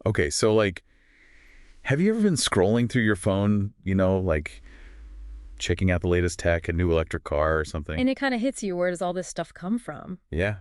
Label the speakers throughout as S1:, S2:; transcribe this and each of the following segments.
S1: Okay, so like, have you ever been scrolling through your phone, like checking out the latest tech, a new electric car or something?
S2: And it kind of hits you, where does all this stuff come from?
S1: Yeah,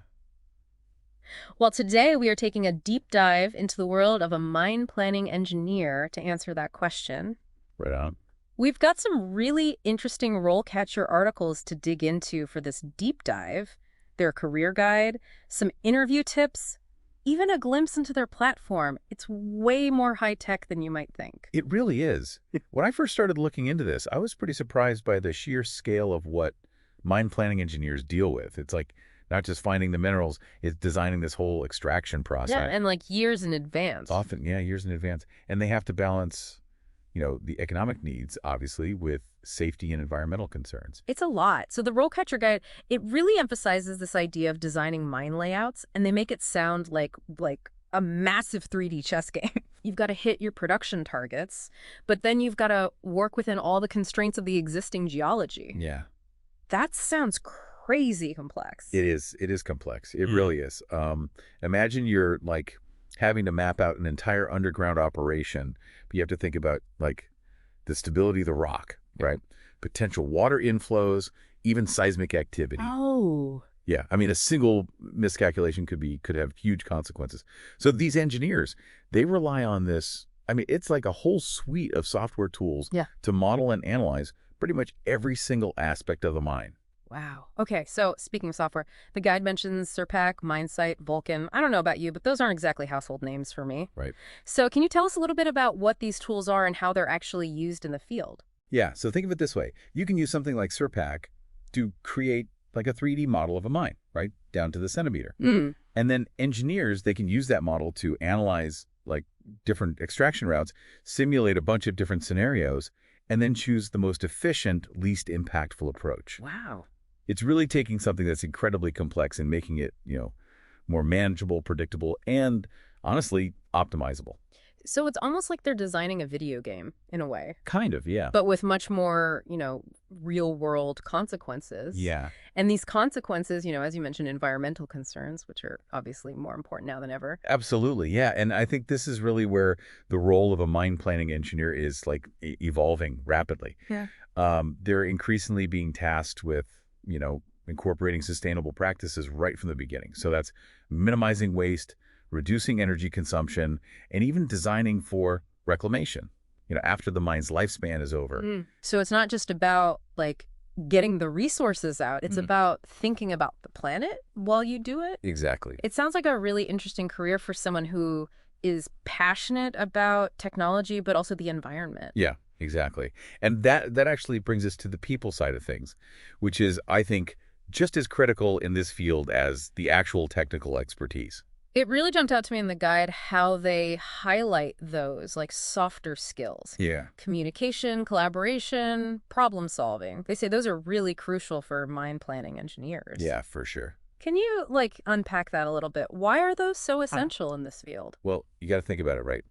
S2: Well, today we are taking a deep dive into the world of a mine planning engineer to answer that question.
S1: right on.
S2: We've got some really interesting RoleCatcher articles to dig into for this deep dive, their career guide, some interview tips, even a glimpse into their platform. It's way more high-tech than you might think.
S1: It really is. When I first started looking into this, I was pretty surprised by the sheer scale of what mine planning engineers deal with. It's like not just finding the minerals, it's designing this whole extraction
S2: Yeah,
S1: process.
S2: and like years in advance.
S1: Often, yeah, years in advance. And they have to balance, the economic needs, obviously, with safety and environmental concerns.
S2: It's a lot. So the RoleCatcher guide, it really emphasizes this idea of designing mine layouts, and they make it sound like a massive 3D chess game. You've got to hit your production targets, but then you've got to work within all the constraints of the existing geology.
S1: Yeah.
S2: That sounds crazy complex.
S1: It is. It is complex. It really is. Imagine you're like having to map out an entire underground operation, but you have to think about like the stability of the rock, right? Potential water inflows, even seismic activity.
S2: Oh.
S1: Yeah, I mean, a single miscalculation could have huge consequences. So these engineers, they rely on this. I mean, it's like a whole suite of software tools
S2: Yeah.
S1: to model and analyze pretty much every single aspect of the mine.
S2: Wow. Okay, so speaking of software, the guide mentions Serpac, MineSite, Vulcan. I don't know about you, but those aren't exactly household names for me.
S1: Right.
S2: So can you tell us a little bit about what these tools are and how they're actually used in the field?
S1: Yeah, so think of it this way. You can use something like Serpac to create like a 3D model of a mine, right? Down to the centimeter.
S2: Mm.
S1: And then engineers, they can use that model to analyze like different extraction routes, simulate a bunch of different scenarios, and then choose the most efficient, least impactful approach.
S2: Wow.
S1: It's really taking something that's incredibly complex and making it, more manageable, predictable, and honestly, optimizable.
S2: So it's almost like they're designing a video game in a way,
S1: Kind of, yeah.
S2: but with much more, real world consequences.
S1: Yeah.
S2: And these consequences, as you mentioned, environmental concerns, which are obviously more important now than ever.
S1: Absolutely, yeah. And I think this is really where the role of a mine planning engineer is like evolving rapidly.
S2: Yeah.
S1: They're increasingly being tasked with, incorporating sustainable practices right from the beginning. So that's minimizing waste, reducing energy consumption, and even designing for reclamation, after the mine's lifespan is over.
S2: Mm. So it's not just about like getting the resources out. It's about thinking about the planet while you do it.
S1: Exactly.
S2: It sounds like a really interesting career for someone who is passionate about technology, but also the environment.
S1: Yeah, exactly. And that actually brings us to the people side of things, which is, I think, just as critical in this field as the actual technical expertise.
S2: It really jumped out to me in the guide how they highlight those like softer skills.
S1: Yeah.
S2: Communication, collaboration, problem solving. They say those are really crucial for mine planning engineers.
S1: Yeah, for sure.
S2: Can you like unpack that a little bit? Why are those so essential in this field?
S1: Well, you got to think about it, right?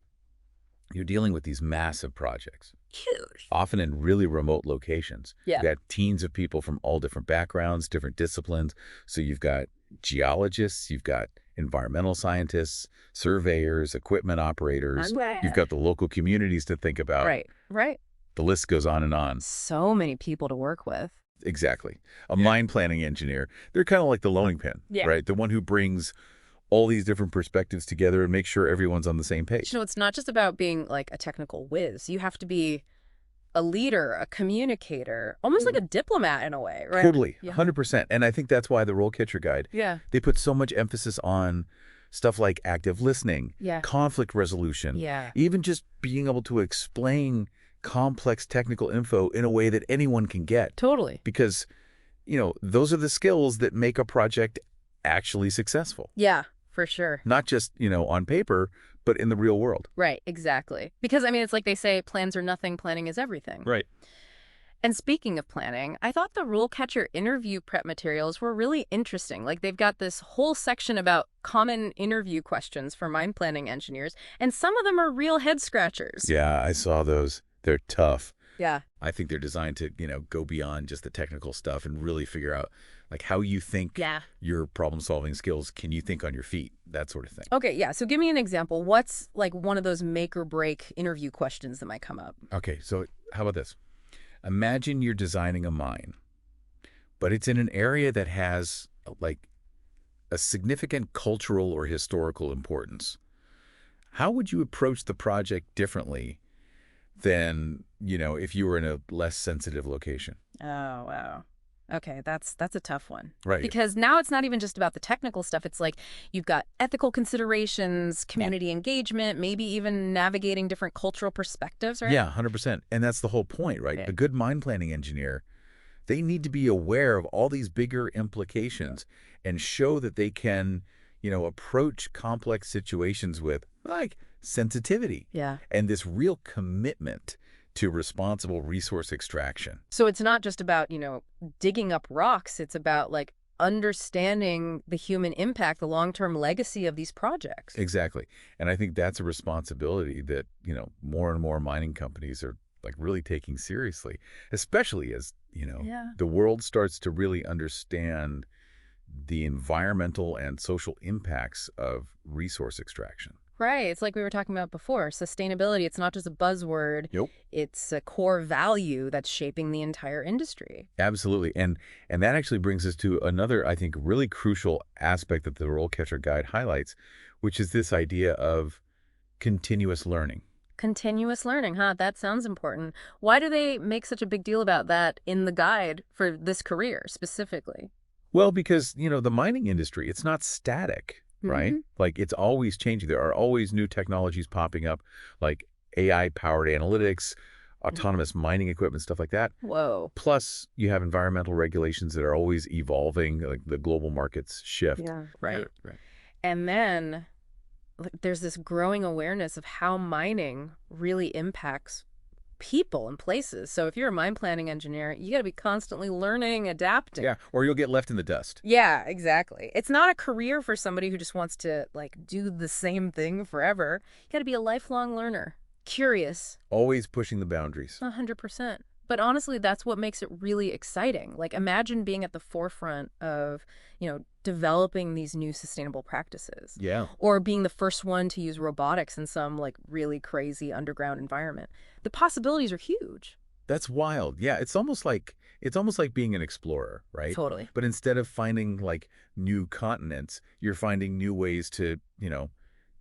S1: You're dealing with these massive projects,
S2: Huge.
S1: often in really remote locations.
S2: Yeah.
S1: You've got teams of people from all different backgrounds, different disciplines. So you've got geologists, you've got environmental scientists, surveyors, equipment operators. You've got the local communities to think about.
S2: Right, right.
S1: The list goes on and on.
S2: So many people to work with.
S1: Exactly. A mine planning engineer, they're kind of like the loading pin,
S2: Yeah.
S1: right? The one who brings all these different perspectives together and makes sure everyone's on the same page.
S2: It's not just about being like a technical whiz. You have to be a leader, a communicator, almost like a diplomat in a way, right?
S1: Totally,
S2: Yeah.
S1: 100%. And I think that's why the RoleCatcher guide,
S2: Yeah.
S1: they put so much emphasis on stuff like active listening,
S2: Yeah.
S1: conflict resolution,
S2: Yeah.
S1: even just being able to explain complex technical info in a way that anyone can get.
S2: Totally.
S1: Because, those are the skills that make a project actually successful.
S2: Yeah, for sure.
S1: Not just, on paper, but in the real world.
S2: Right, exactly. Because, it's like they say, plans are nothing, planning is everything.
S1: Right.
S2: And speaking of planning, I thought the RoleCatcher interview prep materials were really interesting. Like, they've got this whole section about common interview questions for mine planning engineers, and some of them are real head scratchers.
S1: Yeah, I saw those. They're tough.
S2: Yeah.
S1: I think they're designed to, go beyond just the technical stuff and really figure out like how you think,
S2: Yeah.
S1: your problem-solving skills, can you think on your feet, that sort of thing.
S2: Okay, yeah. So give me an example. What's like one of those make or break interview questions that might come up?
S1: Okay, so how about this? Imagine you're designing a mine, but it's in an area that has like a significant cultural or historical importance. How would you approach the project differently than, if you were in a less sensitive location?
S2: Oh, wow. Okay, that's a tough one.
S1: Right.
S2: Because now it's not even just about the technical stuff. It's like you've got ethical considerations,
S1: Yeah.
S2: community engagement, maybe even navigating different cultural perspectives, right?
S1: Yeah, 100%. And that's the whole point, right?
S2: Yeah.
S1: The good mine planning engineer, they need to be aware of all these bigger implications and show that they can, approach complex situations with like sensitivity
S2: Yeah.
S1: and this real commitment to responsible resource extraction.
S2: So it's not just about, digging up rocks. It's about like understanding the human impact, the long-term legacy of these projects.
S1: Exactly. And I think that's a responsibility that, more and more mining companies are like really taking seriously, especially as,
S2: Yeah.
S1: the world starts to really understand the environmental and social impacts of resource extraction.
S2: Right. It's like we were talking about before. Sustainability, it's not just a buzzword.
S1: Yep.
S2: It's a core value that's shaping the entire industry.
S1: Absolutely. And that actually brings us to another, I think, really crucial aspect that the RoleCatcher guide highlights, which is this idea of continuous learning.
S2: Continuous learning, huh? That sounds important. Why do they make such a big deal about that in the guide for this career specifically?
S1: Well, because, the mining industry, it's not static, right?
S2: Mhm.
S1: Like it's always changing. There are always new technologies popping up, like AI-powered analytics, autonomous mining equipment, stuff like that.
S2: Whoa.
S1: Plus, you have environmental regulations that are always evolving, like the global markets shift.
S2: Yeah. Right.
S1: Right.
S2: And then there's this growing awareness of how mining really impacts people and places. So if you're a mine planning engineer, you got to be constantly learning, adapting.
S1: Yeah, or you'll get left in the dust.
S2: Yeah, exactly. It's not a career for somebody who just wants to like do the same thing forever. You got to be a lifelong learner, curious,
S1: Always pushing the boundaries.
S2: 100%. But honestly, that's what makes it really exciting. Like imagine being at the forefront of, developing these new sustainable practices.
S1: Yeah.
S2: Or being the first one to use robotics in some like really crazy underground environment. The possibilities are huge.
S1: That's wild. Yeah, it's almost like being an explorer, right?
S2: Totally.
S1: But instead of finding like new continents, you're finding new ways to,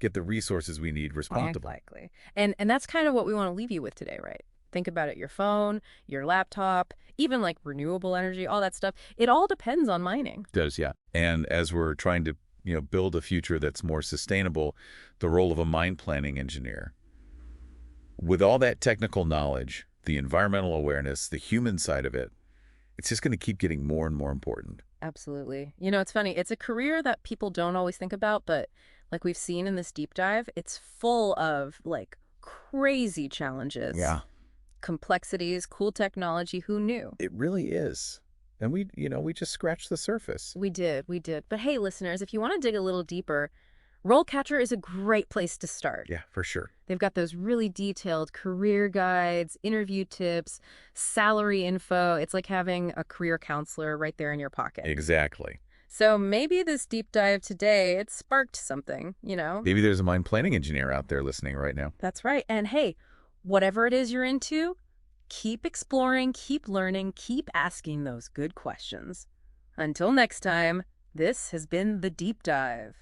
S1: get the resources we need responsibly.
S2: Exactly. And that's kind of what we want to leave you with today, right? Think about it, your phone, your laptop, even like renewable energy, all that stuff. It all depends on mining.
S1: Does, yeah. And as we're trying to, build a future that's more sustainable, the role of a mine planning engineer, with all that technical knowledge, the environmental awareness, the human side of it, it's just going to keep getting more and more important.
S2: Absolutely. It's funny. It's a career that people don't always think about, but like we've seen in this deep dive, it's full of like crazy challenges.
S1: Yeah.
S2: Complexities, cool technology, who knew?
S1: It really is. And we just scratched the surface.
S2: We did. But hey, listeners, if you want to dig a little deeper, RoleCatcher is a great place to start.
S1: Yeah, for sure.
S2: They've got those really detailed career guides, interview tips, salary info. It's like having a career counselor right there in your pocket.
S1: Exactly.
S2: So maybe this deep dive today, it sparked something,
S1: Maybe there's a mine planning engineer out there listening right now.
S2: That's right. And hey, whatever it is you're into, keep exploring, keep learning, keep asking those good questions. Until next time, this has been The Deep Dive.